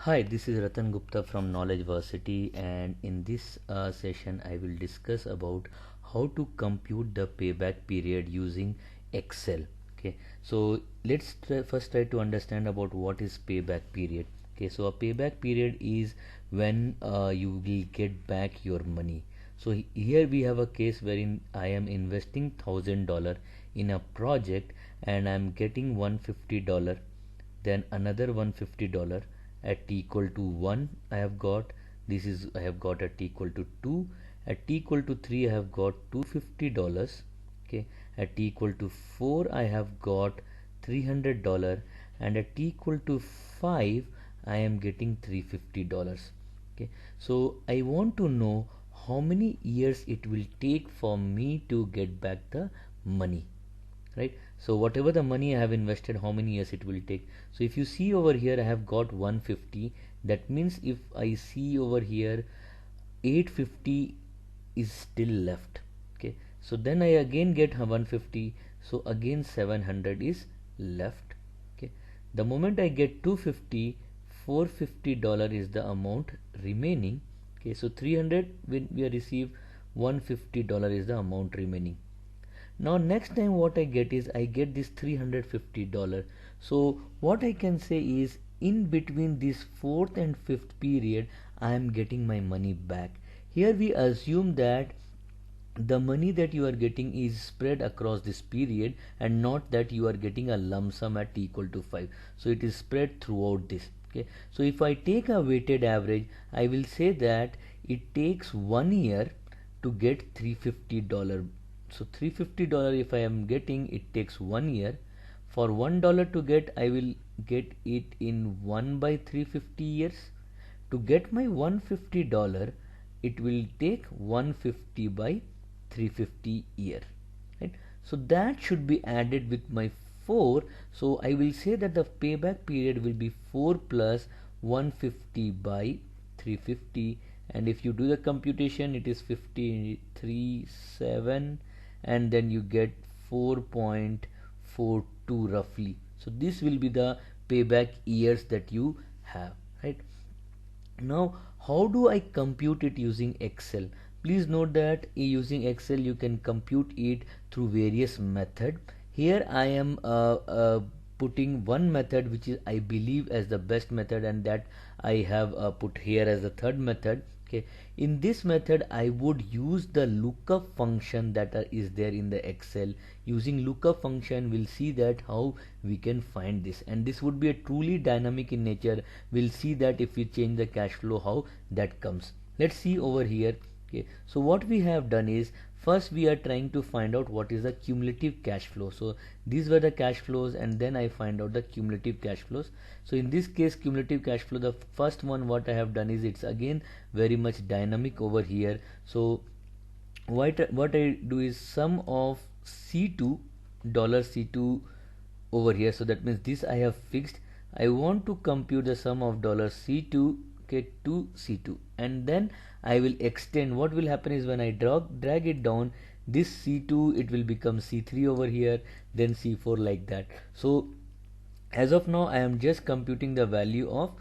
Hi, this is Ratan Gupta from Knowledge Varsity, and in this session I will discuss about how to compute the payback period using Excel. Okay, so let's first try to understand about what is payback period. Okay, so a payback period is when you will get back your money. So here we have a case wherein I am investing $1,000 in a project and I am getting $150, then another $150 at t equal to 1 I have got. This is I have got at t equal to 2. At t equal to 3 I have got $250. Okay, at t equal to 4 I have got $300, and at t equal to 5 I am getting $350. Okay, so I want to know how many years it will take for me to get back the money, right? So whatever the money I have invested, how many years it will take. So if you see over here I have got 150, that means if I see over here 850 is still left. Okay, so then I again get 150, so again 700 is left. Okay, the moment I get 250, $450 is the amount remaining. Okay, so 300 when we receive, $150 is the amount remaining. Now next time what I get is I get this $350. So what I can say is in between this fourth and fifth period I am getting my money back. Here we assume that the money that you are getting is spread across this period and not that you are getting a lump sum at t equal to 5. So it is spread throughout this. Okay, so if I take a weighted average, I will say that it takes 1 year to get $350. So $350 if I am getting, it takes 1 year. For $1 to get, I will get it in 1 by 350 years. To get my $150, it will take 150 by 350 year, right? So that should be added with my 4. So I will say that the payback period will be 4 plus 150 by 350, and if you do the computation it is 537, and then you get 4.42 roughly. So this will be the payback years that you have, right? Now how do I compute it using Excel? Please note that using Excel you can compute it through various method. Here I am putting one method which is I believe as the best method, and that I have put here as the third method. Okay, in this method I would use the lookup function that is there in the Excel. Using lookup function we'll see that how we can find this, and this would be a truly dynamic in nature. We'll see that if we change the cash flow how that comes. Let's see over here. Okay, so what we have done is first we are trying to find out what is the cumulative cash flow. So these were the cash flows, and then I find out the cumulative cash flows. So in this case cumulative cash flow, the first one what I have done is it's again very much dynamic over here. So what I do is sum of C2 $C2 over here. So that means this I have fixed. I want to compute the sum of $C2, okay, to C2, and then I will extend. What will happen is when I drag it down, this C2 it will become C3 over here, then C4, like that. So as of now I am just computing the value of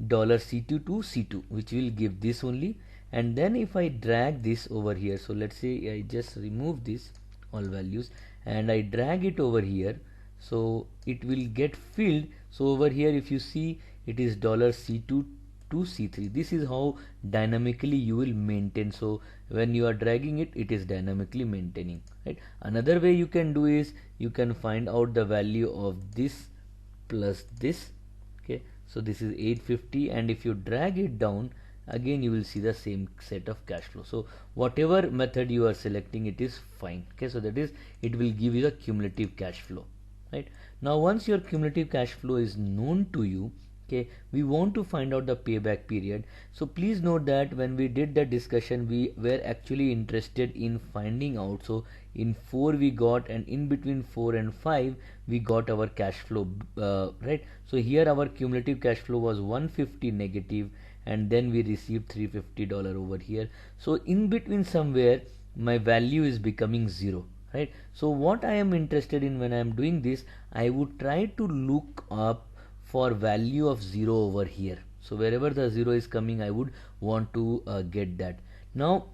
$C2 to C2, which will give this only. And then if I drag this over here, so let's say I just remove this all values and I drag it over here, so it will get filled. So over here if you see, it is $C2 to C3. This is how dynamically you will maintain. So when you are dragging it, it is dynamically maintaining, right? Another way you can do is you can find out the value of this plus this. Okay, so this is 850, and if you drag it down again you will see the same set of cash flow. So whatever method you are selecting, it is fine. Okay, so that is, it will give you the cumulative cash flow, right? Now once your cumulative cash flow is known to you, okay, we want to find out the payback period. So please note that when we did the discussion, we were actually interested in finding out. So in 4 we got, and in between 4 and 5 we got our cash flow, right? So here our cumulative cash flow was 150 negative, and then we received $350 over here. So in between somewhere my value is becoming 0, right? So what I am interested in when I am doing this, I would try to look up for value of 0 over here. So wherever the 0 is coming, I would want to get that. Now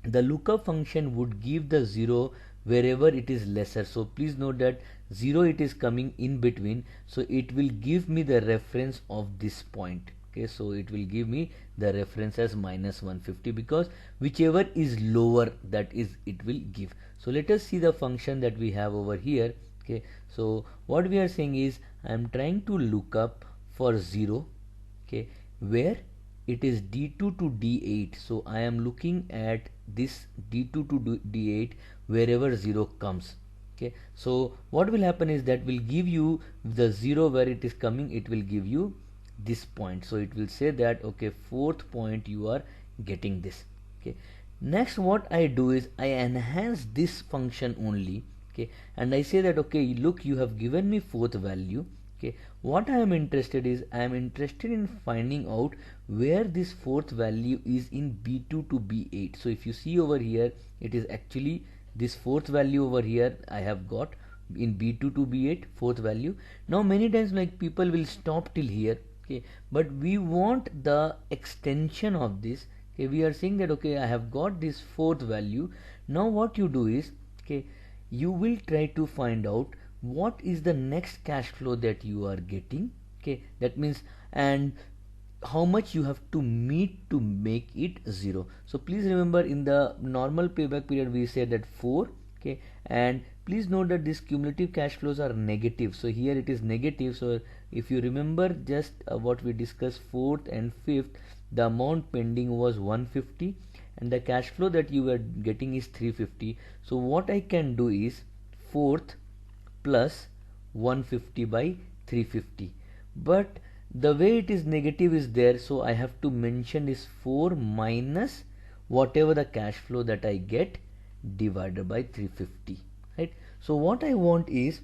the lookup function would give the 0 wherever it is lesser. So please note that 0 it is coming in between, so it will give me the reference of this point. Okay, so it will give me the reference as minus 150, because whichever is lower, that is it will give. So let us see the function that we have over here. Okay, so what we are saying is I am trying to look up for 0, okay, where it is d2 to d8. So I am looking at this d2 to d8 wherever 0 comes. Okay, so what will happen is that will give you the 0 where it is coming, it will give you this point. So it will say that okay, fourth point you are getting this. Okay, next what I do is I enhance this function only. Okay, and I say that okay, look, you have given me fourth value. Okay, what I am interested in finding out where this fourth value is in b2 to b8. So if you see over here, it is actually this fourth value over here I have got in b2 to b8, fourth value. Now many times like people will stop till here. Okay, but we want the extension of this. Okay, we are saying that okay, I have got this fourth value. Now what you do is, okay, you will try to find out what is the next cash flow that you are getting. Okay, that means, and how much you have to meet to make it 0. So please remember, in the normal payback period we said that 4. Okay, and please note that these cumulative cash flows are negative. So here it is negative. So if you remember just what we discussed, fourth and fifth, the amount pending was 150 and the cash flow that you were getting is 350. So what I can do is fourth plus 150 by 350, but the way it is negative is there, so I have to mention is 4 minus whatever the cash flow that I get divided by 350, right? So what I want is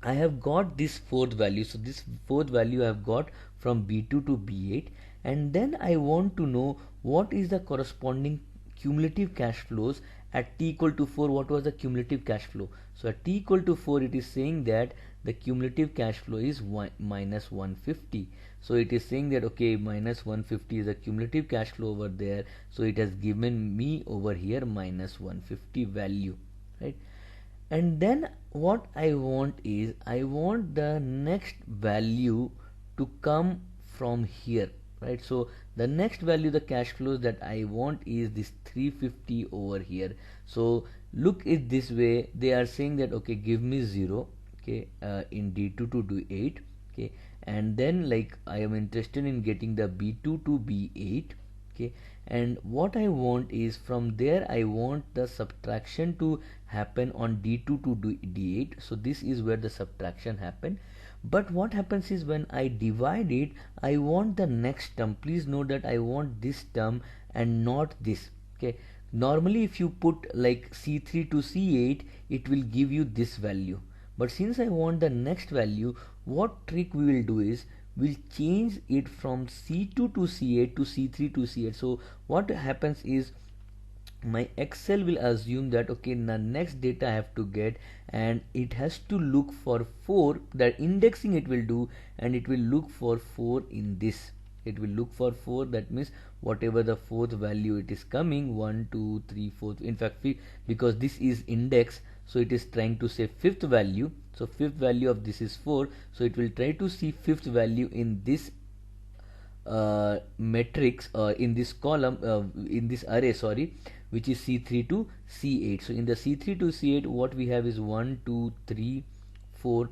I have got this fourth value. So this fourth value I have got from b2 to b8, and then I want to know what is the corresponding cumulative cash flows at t equal to 4. What was the cumulative cash flow? So at t equal to 4, it is saying that the cumulative cash flow is minus 150. So it is saying that okay, minus 150 is the cumulative cash flow over there. So it has given me over here minus 150 value, right? And then what I want is I want the next value to come from here, right? So the next value, the cash flows that I want is this 350 over here. So look it this way, they are saying that okay, give me 0, okay, in d2 to d8, okay, and then like I am interested in getting the b2 to b8, okay, and what I want is from there I want the subtraction to happen on d2 to d8. So this is where the subtraction happen. But what happens is when I divide it, I want the next term. Please note that I want this term and not this. Okay, normally if you put like c3 to c8, it will give you this value, but since I want the next value, what trick we will do is we'll change it from c2 to c8 to c3 to c8. So what happens is my Excel will assume that okay, the next data I have to get, and it has to look for 4. That indexing it will do, and it will look for 4 in this. It will look for 4. That means whatever the fourth value it is coming, 1 2 3 4, in fact because this is index, so it is trying to say fifth value. So fifth value of this is 4, so it will try to see fifth value in this matrix, in this column, in this array, sorry, which is c3 to c8. So in the c3 to c8, what we have is 1 2 3 4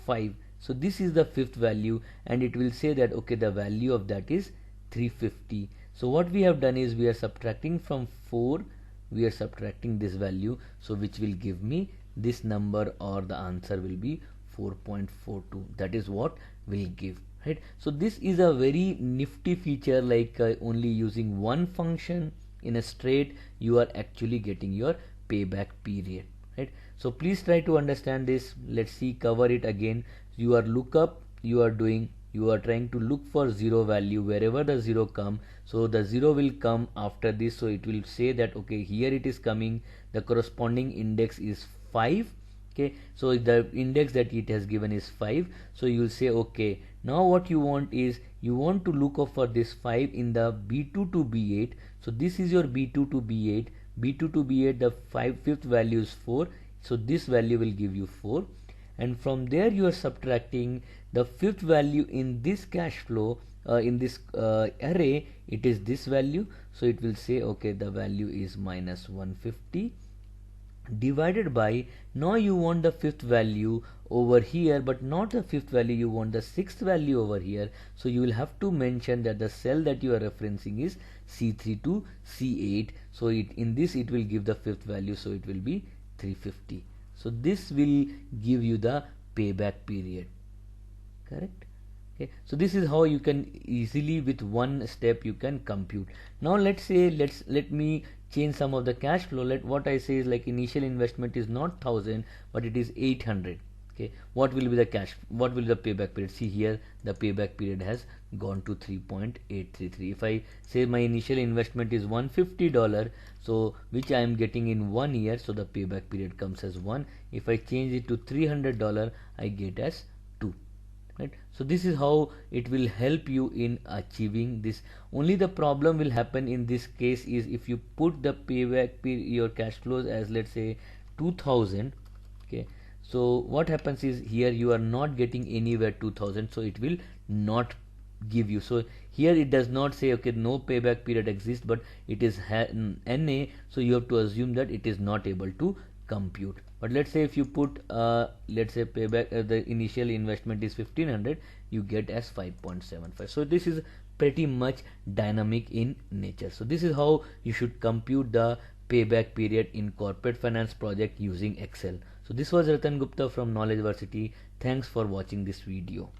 5. So this is the fifth value, and it will say that okay, the value of that is 350. So what we have done is we are subtracting from 4, we are subtracting this value, so which will give me this number, or the answer will be 4.42. that is what will give, right? So this is a very nifty feature, like only using one function in a straight you are actually getting your payback period, right? So please try to understand this. Let's see, cover it again. You are lookup, you are trying to look for 0 value wherever the 0 come. So the 0 will come after this, so it will say that okay, here it is coming, the corresponding index is 5. Okay, so the index that it has given is 5, so you will say okay, Now what you want is you want to look up for this 5 in the B2 to B8. So this is your B2 to B8. B2 to B8, the fifth value is 4. So this value will give you 4. And from there you are subtracting the fifth value in this cash flow, in this array, it is this value. So it will say, okay, the value is minus 150 divided by, now you want the fifth value over here, but not the fifth value, you want the sixth value over here. So you will have to mention that the cell that you are referencing is C3 to C8. So in this it will give the fifth value, so it will be 350. So this will give you the payback period, correct? Okay, so this is how you can easily, with one step, you can compute. Now let's say, let me change some of the cash flow. What I say is, like, initial investment is not 1000 but it is 800. Okay, what will be the payback period? See here, the payback period has gone to 3.833. If I say my initial investment is $150, so which I am getting in 1 year, so the payback period comes as 1. If I change it to $300, I get as 2. Right? So this is how it will help you in achieving this. Only the problem will happen in this case is if you put the payback period, your cash flows as, let's say, 2000. Okay, so what happens is here you are not getting anywhere 2000, so it will not give you. So here it does not say, okay, no payback period exists, but it is NA, so you have to assume that it is not able to compute. But let's say if you put let's say payback, the initial investment is 1500, you get as 5.75. so this is pretty much dynamic in nature. So this is how you should compute the payback period in corporate finance project using Excel. So this was Ratan Gupta from Knowledge Varsity. Thanks for watching this video.